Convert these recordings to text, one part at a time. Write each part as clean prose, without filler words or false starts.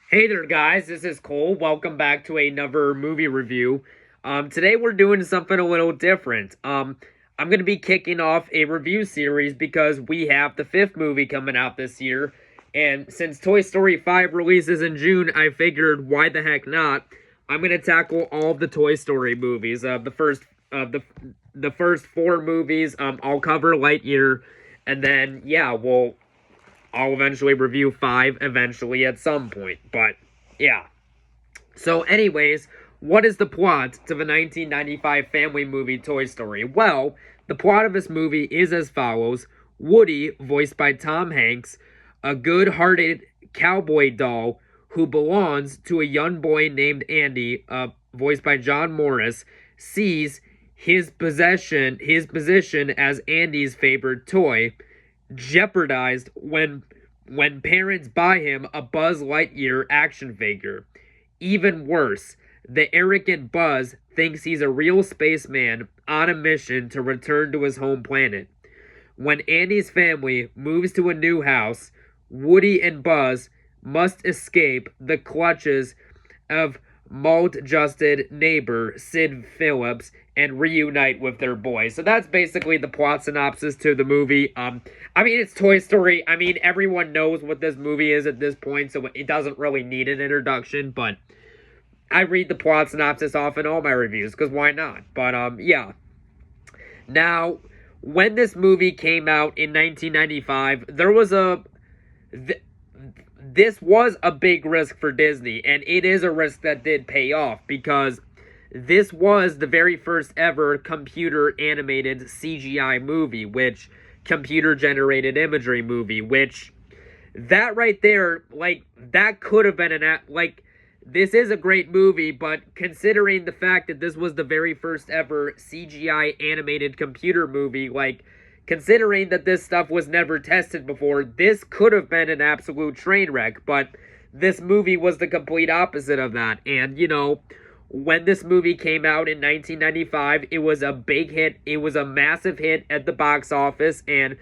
Hey there, guys. This is Cole. Welcome back to another movie review. Today we're doing something a little different. I'm going to be kicking off a review series because we have the fifth movie coming out this year. And since Toy Story 5 releases in June, I figured why the heck not? I'm going to tackle all of the Toy Story movies. The first four movies. I'll cover Lightyear, and then I'll eventually review 5 eventually at some point. But yeah. So anyways, what is the plot to the 1995 family movie Toy Story? Well, the plot of this movie is as follows. Woody, voiced by Tom Hanks, a good-hearted cowboy doll who belongs to a young boy named Andy, voiced by John Morris, sees his position as Andy's favorite toy jeopardized when parents buy him a Buzz Lightyear action figure. Even worse, the arrogant Buzz thinks he's a real spaceman on a mission to return to his home planet. When Andy's family moves to a new house, Woody and Buzz must escape the clutches of malt-adjusted neighbor Sid Phillips and reunite with their boy. So that's basically the plot synopsis to the movie. It's Toy Story. Everyone knows what this movie is at this point, so it doesn't really need an introduction, but I read the plot synopsis off in all my reviews, because why not? But, yeah. Now, when this movie came out in 1995, this was a big risk for Disney, and it is a risk that did pay off, because this was the very first ever computer animated CGI movie, which computer generated imagery movie, which that right there, that could have been this is a great movie, but considering the fact that this was the very first ever CGI animated computer movie, considering that this stuff was never tested before, this could have been an absolute train wreck, but this movie was the complete opposite of that. And, when this movie came out in 1995, it was a big hit. It was a massive hit at the box office, and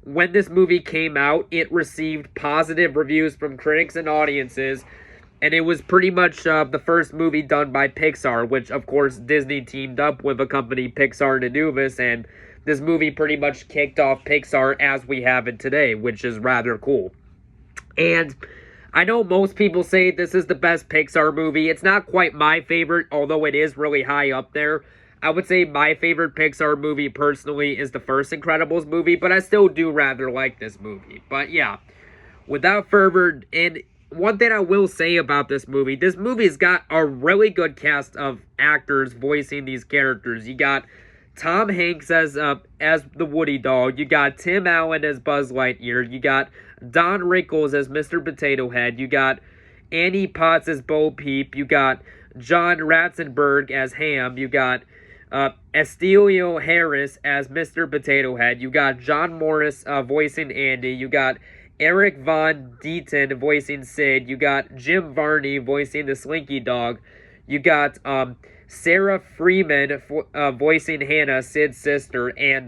when this movie came out, it received positive reviews from critics and audiences, and it was pretty much the first movie done by Pixar, which, of course, Disney teamed up with a company, Pixar, to do this, and this movie pretty much kicked off Pixar as we have it today, which is rather cool. And I know most people say this is the best Pixar movie. It's not quite my favorite, although it is really high up there. I would say my favorite Pixar movie personally is the first Incredibles movie, but I still do rather like this movie. But yeah, without further, and one thing I will say about this movie's got a really good cast of actors voicing these characters. You got Tom Hanks as the Woody doll. You got Tim Allen as Buzz Lightyear. You got Don Rickles as Mr. Potato Head. You got Annie Potts as Bo Peep. You got John Ratzenberg as Ham. You got Estelio Harris as Mr. Potato Head. You got John Morris voicing Andy. You got Eric Von Deaton voicing Sid. You got Jim Varney voicing the Slinky Dog. You got Sarah Freeman voicing Hannah, Sid's sister, and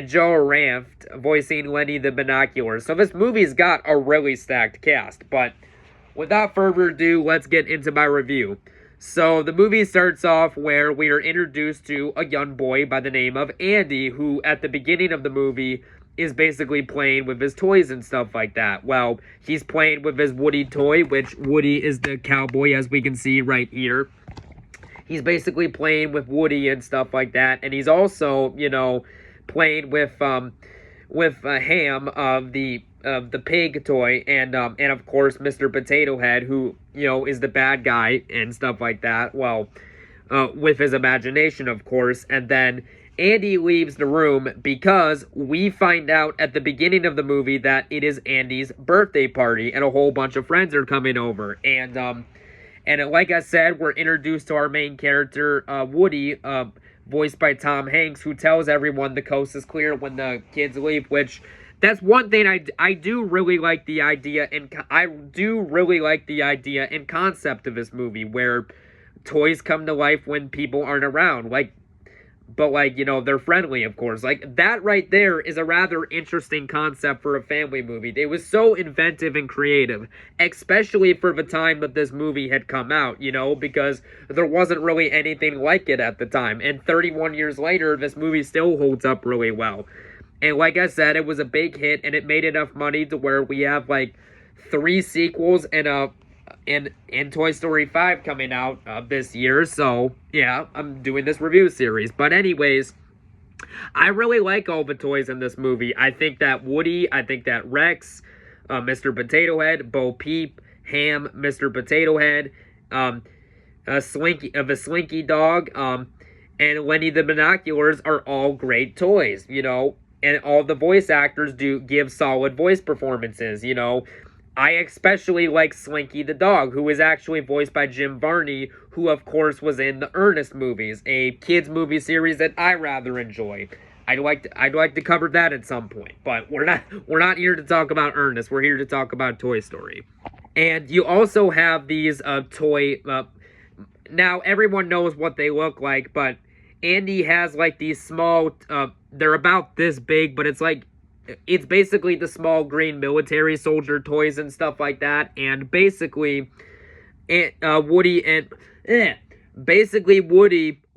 Joe Ranft voicing Lenny the Binocular. So this movie's got a really stacked cast. But without further ado, let's get into my review. So the movie starts off where we are introduced to a young boy by the name of Andy, who at the beginning of the movie is basically playing with his toys and stuff like that. Well, he's playing with his Woody toy, which Woody is the cowboy, as we can see right here. He's basically playing with Woody and stuff like that, and he's also, playing with Ham of the pig toy, and of course Mr. Potato Head, who is the bad guy and stuff like that. Well, with his imagination, of course, and then Andy leaves the room because we find out at the beginning of the movie that it is Andy's birthday party, and a whole bunch of friends are coming over, and like I said, we're introduced to our main character, Woody, voiced by Tom Hanks, who tells everyone the coast is clear when the kids leave, which that's one thing I do really like the idea, and I do really like the idea and concept of this movie, where toys come to life when people aren't around. but like, you know, they're friendly, of course. Like, that right there is a rather interesting concept for a family movie. It was so inventive and creative, especially for the time that this movie had come out, you know, because there wasn't really anything like it at the time. And 31 years later, this movie still holds up really well. And like I said, it was a big hit, and it made enough money to where we have like 3 sequels and Toy Story 5 coming out this year. So yeah, I'm doing this review series. But anyways, I really like all the toys in this movie. I think that Woody, I think that Rex, Mr. Potato Head, Bo Peep, Ham, Mr. Potato Head, the Slinky Dog, and Lenny the Binoculars are all great toys, you know. And all the voice actors do give solid voice performances, you know. I especially like Slinky the dog, who is actually voiced by Jim Varney, who of course was in the Ernest movies, a kids movie series that I rather enjoy. I'd like to cover that at some point, but we're not here to talk about Ernest. We're here to talk about Toy Story. And you also have these now everyone knows what they look like, but Andy has like these small they're about this big, but it's basically the small green military soldier toys and stuff like that. And basically Woody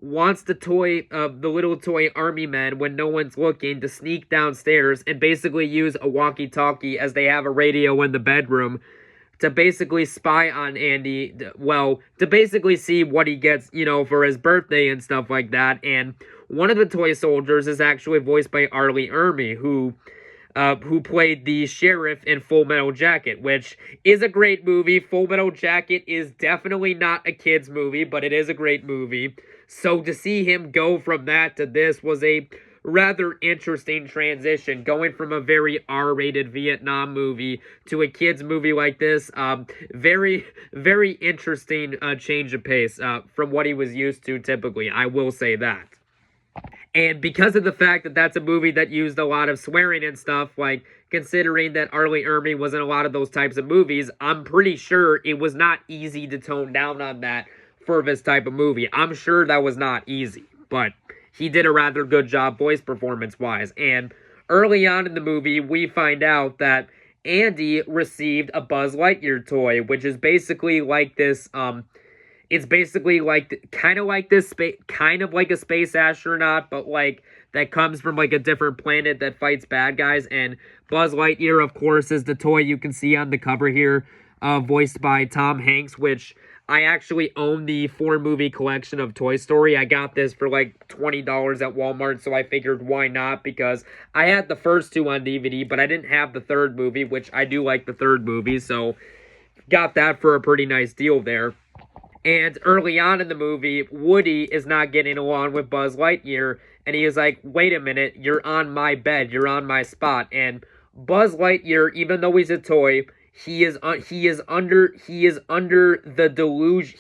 wants the little toy army men, when no one's looking, to sneak downstairs and basically use a walkie-talkie, as they have a radio in the bedroom, to basically spy on Andy, well, to basically see what he gets, you know, for his birthday and stuff like that. And one of the toy soldiers is actually voiced by R. Lee Ermey, who played the sheriff in Full Metal Jacket, which is a great movie. Full Metal Jacket is definitely not a kid's movie, but it is a great movie. So to see him go from that to this was a rather interesting transition, going from a very R-rated Vietnam movie to a kid's movie like this. Very, very interesting change of pace from what he was used to typically. I will say that. And because of the fact that that's a movie that used a lot of swearing and stuff, like, considering that R. Lee Ermey was in a lot of those types of movies, I'm pretty sure it was not easy to tone down on that for this type of movie. I'm sure that was not easy, but he did a rather good job voice performance-wise. And early on in the movie, we find out that Andy received a Buzz Lightyear toy, which is basically like this, it's basically like, kind of like a space astronaut, but like, that comes from like a different planet that fights bad guys. And Buzz Lightyear, of course, is the toy you can see on the cover here, voiced by Tom Hanks, which I actually own the 4-movie collection of Toy Story. I got this for like $20 at Walmart, so I figured why not, because I had the first 2 on DVD, but I didn't have the 3rd movie, which I do like the 3rd movie, so got that for a pretty nice deal there. And early on in the movie, Woody is not getting along with Buzz Lightyear, and he is like, wait a minute, you're on my bed, you're on my spot. And Buzz Lightyear, even though he's a toy, he is under the delusion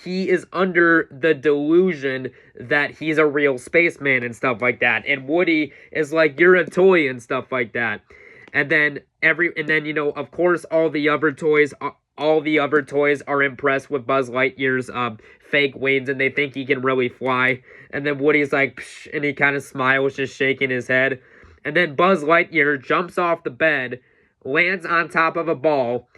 that he's a real spaceman and stuff like that. And Woody is like, you're a toy and stuff like that. And then you know, of course, all the other toys are impressed with Buzz Lightyear's fake wings, and they think he can really fly. And then Woody's like, psh, and he kind of smiles, just shaking his head. And then Buzz Lightyear jumps off the bed, lands on top of a ball,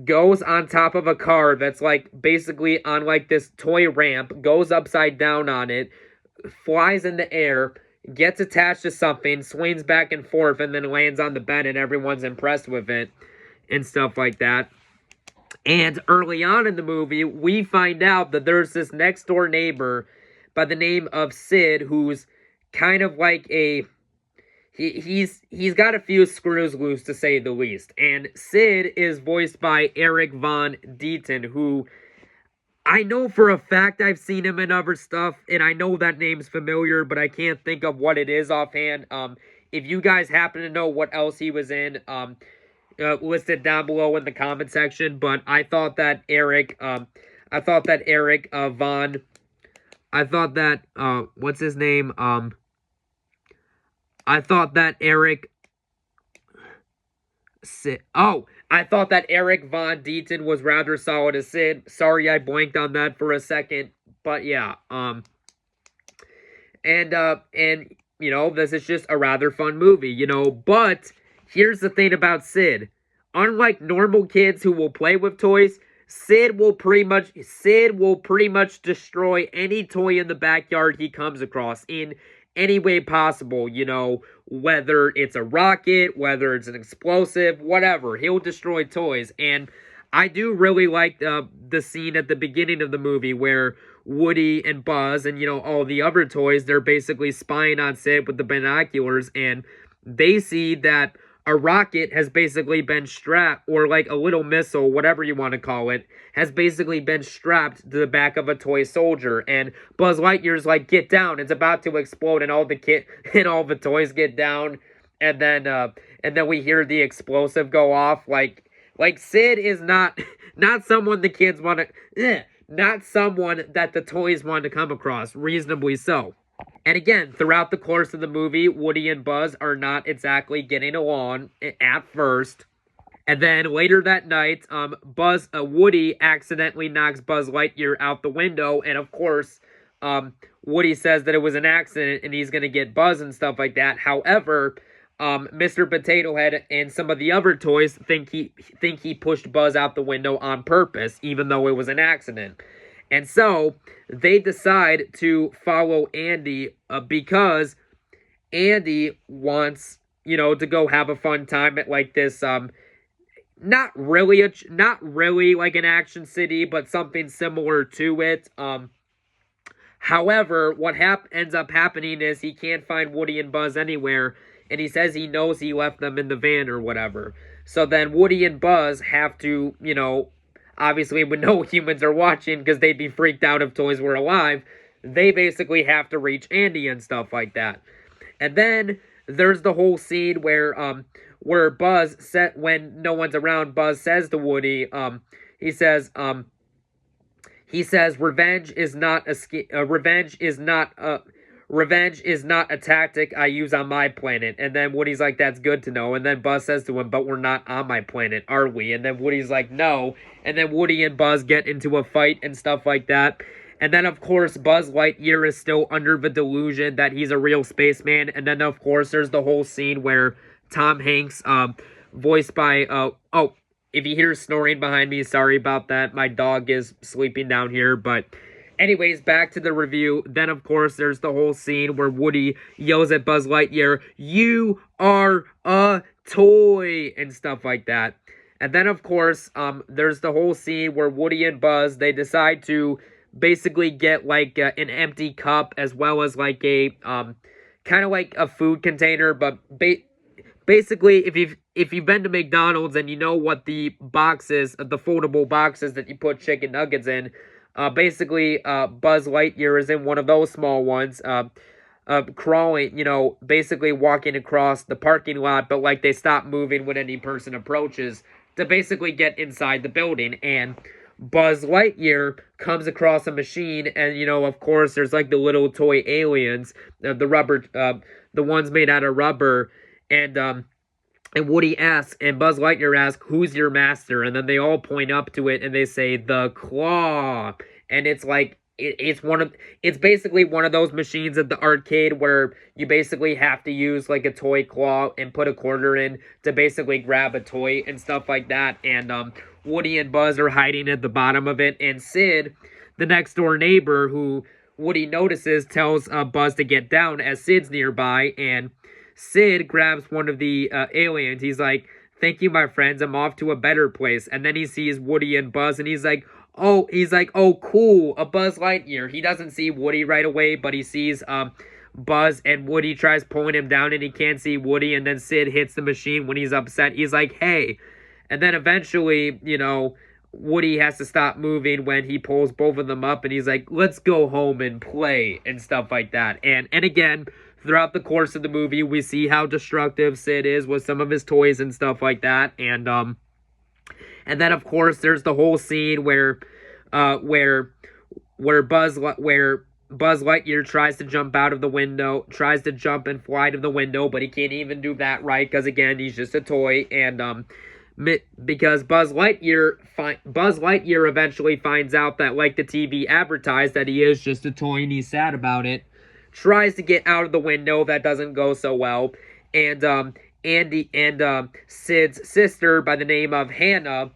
goes on top of a car that's like basically on like this toy ramp, goes upside down on it, flies in the air, gets attached to something, swings back and forth, and then lands on the bed, and everyone's impressed with it and stuff like that. And early on in the movie, we find out that there's this next door neighbor by the name of Sid, who's kind of like he's got a few screws loose, to say the least. And Sid is voiced by Eric Von Deeten, who I know for a fact I've seen him in other stuff, and I know that name's familiar, but I can't think of what it is offhand. If you guys happen to know what else he was in, listed down below in the comment section. But I thought that Eric Von, what's his name? I thought that Eric Von Deeten was rather solid as Sid. Sorry I blanked on that for a second. But yeah, And you know, this is just a rather fun movie, you know. But here's the thing about Sid. Unlike normal kids who will play with toys, Sid will pretty much destroy any toy in the backyard he comes across in any way possible, you know, whether it's a rocket, whether it's an explosive, whatever. He'll destroy toys. And I do really like the scene at the beginning of the movie where Woody and Buzz and, you know, all the other toys, they're basically spying on Sid with the binoculars, and they see that a rocket has basically been strapped, or like a little missile, whatever you want to call it, has basically been strapped to the back of a toy soldier. And Buzz Lightyear's like, "Get down! It's about to explode!" And all the toys get down, and then we hear the explosive go off. Like Sid is not not someone the kids want to, not someone that the toys want to come across. Reasonably so. And again, throughout the course of the movie, Woody and Buzz are not exactly getting along at first. And then later that night, Woody accidentally knocks Buzz Lightyear out the window, and of course, Woody says that it was an accident and he's gonna get Buzz and stuff like that. However, Mr. Potato Head and some of the other toys think he pushed Buzz out the window on purpose, even though it was an accident. And so they decide to follow Andy because Andy wants, you know, to go have a fun time at like this not really like an Action City, but something similar to it. However, what ends up happening is he can't find Woody and Buzz anywhere, and he says he knows he left them in the van or whatever. So then Woody and Buzz have to, you know, obviously when no humans are watching because they'd be freaked out if toys were alive, they basically have to reach Andy and stuff like that. And then there's the whole scene where Buzz when no one's around, Buzz says to Woody, he says revenge is not a tactic I use on my planet. And then Woody's like, "That's good to know." And then Buzz says to him, "But we're not on my planet, are we?" And then Woody's like, "No." And then Woody and Buzz get into a fight and stuff like that. And then, of course, Buzz Lightyear is still under the delusion that he's a real spaceman. And then, of course, there's the whole scene where Tom Hanks, voiced by, if you hear snoring behind me, sorry about that. My dog is sleeping down here, but anyways, back to the review. Then, of course, there's the whole scene where Woody yells at Buzz Lightyear, "You are a toy," and stuff like that. And then, of course, there's the whole scene where Woody and Buzz, they decide to basically get, like, an empty cup as well as, like, a, kind of like a food container, but basically, if you've been to McDonald's and you know what the boxes, the foldable boxes that you put chicken nuggets in, basically, Buzz Lightyear is in one of those small ones, crawling, you know, basically walking across the parking lot, but like they stop moving when any person approaches to basically get inside the building. And Buzz Lightyear comes across a machine, and, you know, of course, there's like the little toy aliens, the rubber, the ones made out of rubber, and Woody asks, and Buzz Lightyear asks, "Who's your master?" And then they all point up to it, and they say, "The Claw." And it's like, it's basically one of those machines at the arcade where you basically have to use like a toy claw and put a quarter in to basically grab a toy and stuff like that. And Woody and Buzz are hiding at the bottom of it, and Sid, the next door neighbor who Woody notices, tells Buzz to get down as Sid's nearby, and Sid grabs one of the aliens. He's like, "Thank you, my friends. I'm off to a better place." And then he sees Woody and Buzz, and he's like, "Oh, cool, a Buzz Lightyear." He doesn't see Woody right away, but he sees Buzz, and Woody tries pulling him down, and he can't see Woody. And then Sid hits the machine when he's upset. He's like, "Hey." And then eventually, you know, Woody has to stop moving when he pulls both of them up, and he's like, "Let's go home and play," and stuff like that. And again, throughout the course of the movie, we see how destructive Sid is with some of his toys and stuff like that. And then, of course, there's the whole scene where Buzz Lightyear tries to jump out of the window, tries to jump and fly to the window, but he can't even do that right because, again, he's just a toy. And because Buzz Lightyear eventually finds out that, like the TV advertised, that he is just a toy, and he's sad about it, tries to get out of the window. That doesn't go so well. And Andy and Sid's sister by the name of Hannah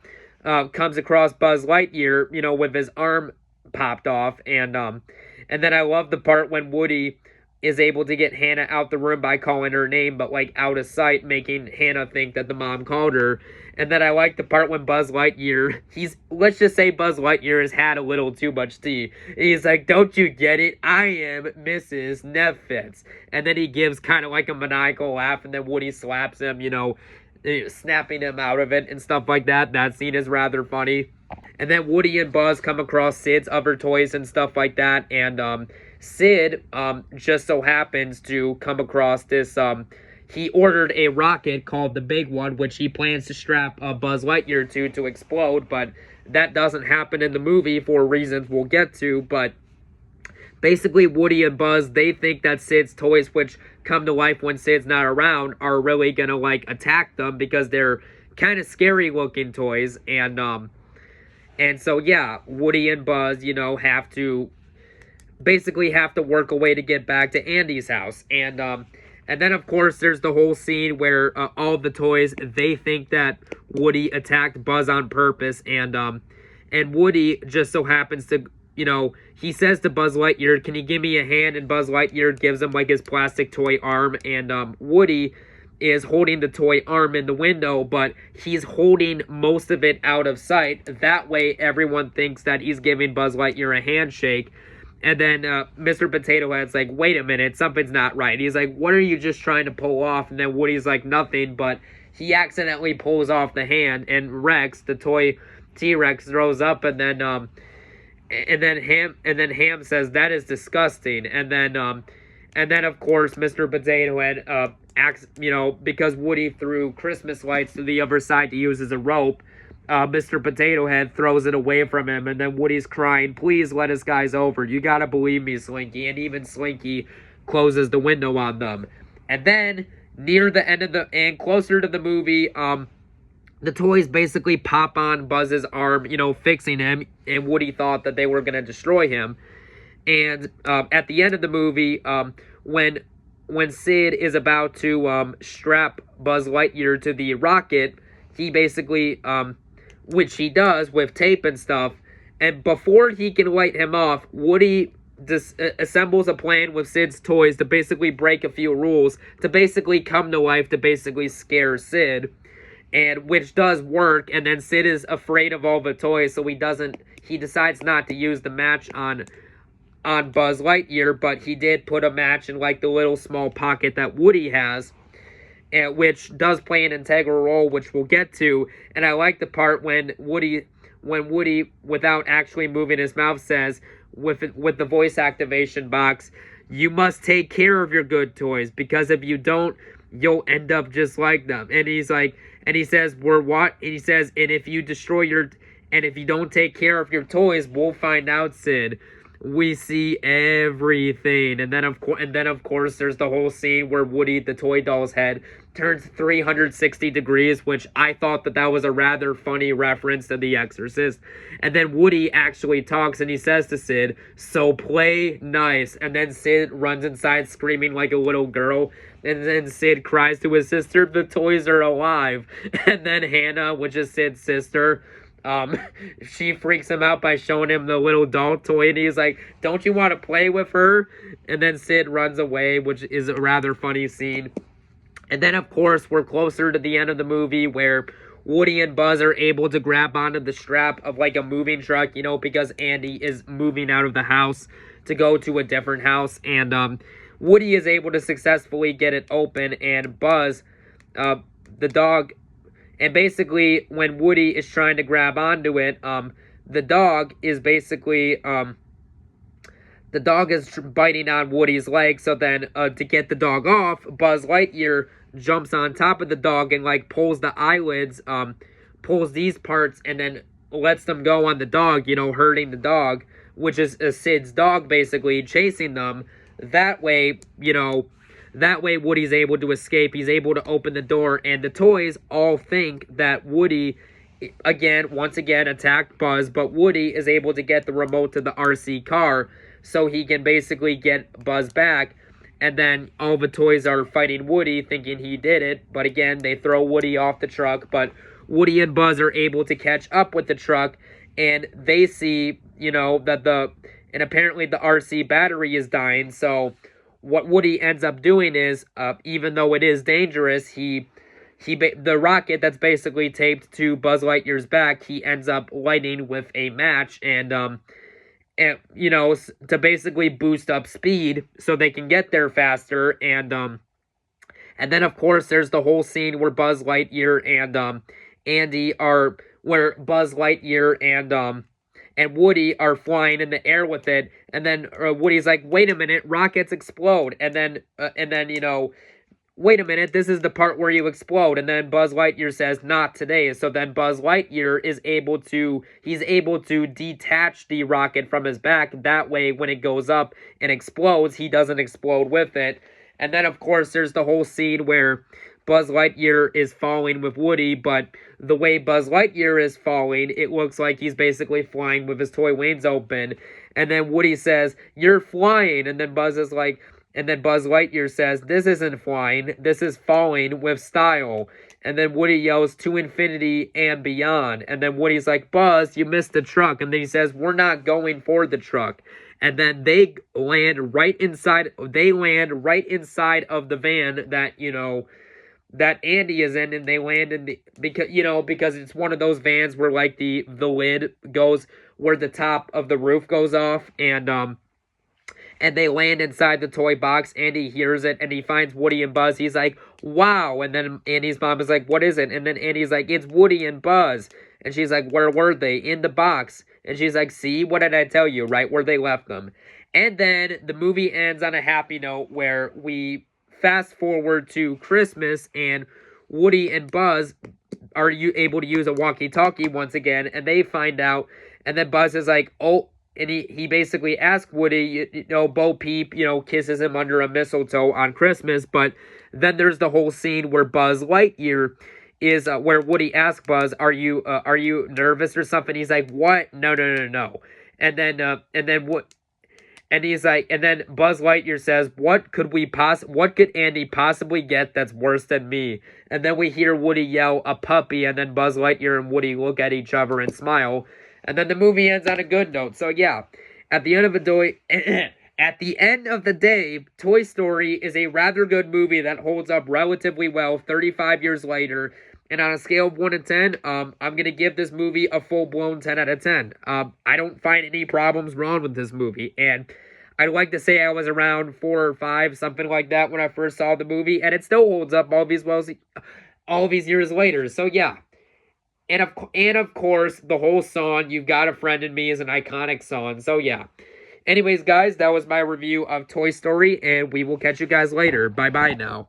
comes across Buzz Lightyear, you know, with his arm popped off. And then I love the part when Woody is able to get Hannah out the room by calling her name, but like out of sight, making Hannah think that the mom called her. And then I like the part when Buzz Lightyear, let's just say Buzz Lightyear has had a little too much tea. He's like, don't you get it? I am Mrs. Nefitz. And then he gives kind of like a maniacal laugh, and then Woody slaps him, you know, snapping him out of it and stuff like that. That scene is rather funny. And then Woody and Buzz come across Sid's other toys and stuff like that, and Sid just so happens to come across this, he ordered a rocket called the Big One, which he plans to strap Buzz Lightyear to explode, but that doesn't happen in the movie for reasons we'll get to. But basically, Woody and Buzz, they think that Sid's toys, which come to life when Sid's not around, are really gonna, like, attack them because they're kind of scary looking toys. And so, yeah, Woody and Buzz, you know, have to work a way to get back to Andy's house. And then, of course, there's the whole scene where all the toys, they think that Woody attacked Buzz on purpose. And Woody just so happens to, you know, he says to Buzz Lightyear, can you give me a hand? And Buzz Lightyear gives him, like, his plastic toy arm. And Woody is holding the toy arm in the window, but he's holding most of it out of sight. That way, everyone thinks that he's giving Buzz Lightyear a handshake. And then Mr. Potato Head's like, wait a minute, something's not right. He's like, what are you just trying to pull off? And then Woody's like, nothing, but he accidentally pulls off the hand, and Rex, the toy T-Rex, throws up, and then Ham says, that is disgusting. And then of course Mr. Potato Head acts, you know, because Woody threw Christmas lights to the other side to use as a rope. Mr. Potato Head throws it away from him, and then Woody's crying, please let us guys over. You gotta believe me, Slinky. And even Slinky closes the window on them. And then, near the end of and closer to the movie, the toys basically pop on Buzz's arm, you know, fixing him, and Woody thought that they were gonna destroy him. And at the end of the movie, when Sid is about to strap Buzz Lightyear to the rocket, he basically, which he does with tape and stuff, and before he can light him off, Woody assembles a plan with Sid's toys to basically break a few rules, to basically come to life, to basically scare Sid, and which does work. And then Sid is afraid of all the toys, so he decides not to use the match on Buzz Lightyear, but he did put a match in, like, the little small pocket that Woody has, which does play an integral role, which we'll get to. And I like the part when Woody, without actually moving his mouth, says, with the voice activation box, you must take care of your good toys, because if you don't, you'll end up just like them. And he's like, and he says, and if you don't take care of your toys, we'll find out, Sid. We see everything. And then of course there's the whole scene where Woody, the toy doll's head, turns 360 degrees, which I thought that was a rather funny reference to The Exorcist. And then Woody actually talks, and he says to Sid, so play nice. And then Sid runs inside screaming like a little girl. And then Sid cries to his sister, the toys are alive. And then Hannah, which is Sid's sister, she freaks him out by showing him the little doll toy, and he's like, don't you want to play with her? And then Sid runs away, which is a rather funny scene. And then, of course, we're closer to the end of the movie where Woody and Buzz are able to grab onto the strap of, like, a moving truck, you know, because Andy is moving out of the house to go to a different house. And Woody is able to successfully get it open, and Buzz, the dog... And basically, when Woody is trying to grab onto it, the dog is basically, biting on Woody's leg. So then, to get the dog off, Buzz Lightyear jumps on top of the dog and, like, pulls the eyelids, pulls these parts, and then lets them go on the dog, you know, hurting the dog, which is Sid's dog, basically, chasing them. That way, you know... That way, Woody's able to escape. He's able to open the door, and the toys all think that Woody, once again, attacked Buzz, but Woody is able to get the remote to the RC car. so he can basically get Buzz back. And then all the toys are fighting Woody, thinking he did it. But again, they throw Woody off the truck. But Woody and Buzz are able to catch up with the truck. And they see, that and apparently the RC battery is dying. So what Woody ends up doing is, even though it is dangerous, the rocket that's basically taped to Buzz Lightyear's back, he ends up lighting with a match and to basically boost up speed so they can get there faster. And then of course there's the whole scene where Buzz Lightyear and Andy are where Buzz Lightyear and Woody are flying in the air with it, and then Woody's like, "Wait a minute, rockets explode," and then wait a minute, this is the part where you explode. And then Buzz Lightyear says, not today. So then Buzz Lightyear is able to detach the rocket from his back. That way, when it goes up and explodes, he doesn't explode with it. And then, of course, there's the whole scene where Buzz Lightyear is falling with Woody, but the way Buzz Lightyear is falling, it looks like he's basically flying with his toy wings open. And then Woody says, "You're flying." And then Buzz Lightyear says, "This isn't flying, this is falling with style." And then Woody yells, "To infinity and beyond." And then Woody's like, "Buzz, you missed the truck." And then he says, "We're not going for the truck." And then they land right inside of the van that Andy is in, and they land in because it's one of those vans where like the lid goes, where the top of the roof goes off, and they land inside the toy box. Andy hears it, and he finds Woody and Buzz. He's like, "Wow." And then Andy's mom is like, "What is it?" And then Andy's like, "It's Woody and Buzz." And she's like, "Where were they?" "In the box." And she's like, "See, what did I tell you? Right where they left them." And then the movie ends on a happy note where we fast forward to Christmas, and Woody and Buzz are able to use a walkie-talkie once again, and they find out. And then Buzz is like, "Oh," and he basically asks Woody, Bo Peep, kisses him under a mistletoe on Christmas. But then there's the whole scene where Buzz Lightyear is, where Woody asks Buzz, are you nervous or something?" He's like, "What? No, no, no, no." And then what? And he's like, and then Buzz Lightyear says, what could Andy possibly get that's worse than me?" And then we hear Woody yell, "A puppy," and then Buzz Lightyear and Woody look at each other and smile. And then the movie ends on a good note. So yeah, at the end of the day, Toy Story is a rather good movie that holds up relatively well 35 years later. And on a scale of 1 to 10, I'm going to give this movie a full-blown 10 out of 10. I don't find any problems wrong with this movie. And I'd like to say I was around 4 or 5, something like that, when I first saw the movie. And it still holds up all these years later. So yeah. And of course, the whole song, "You've Got a Friend in Me," is an iconic song. So yeah. Anyways, guys, that was my review of Toy Story, and we will catch you guys later. Bye-bye now.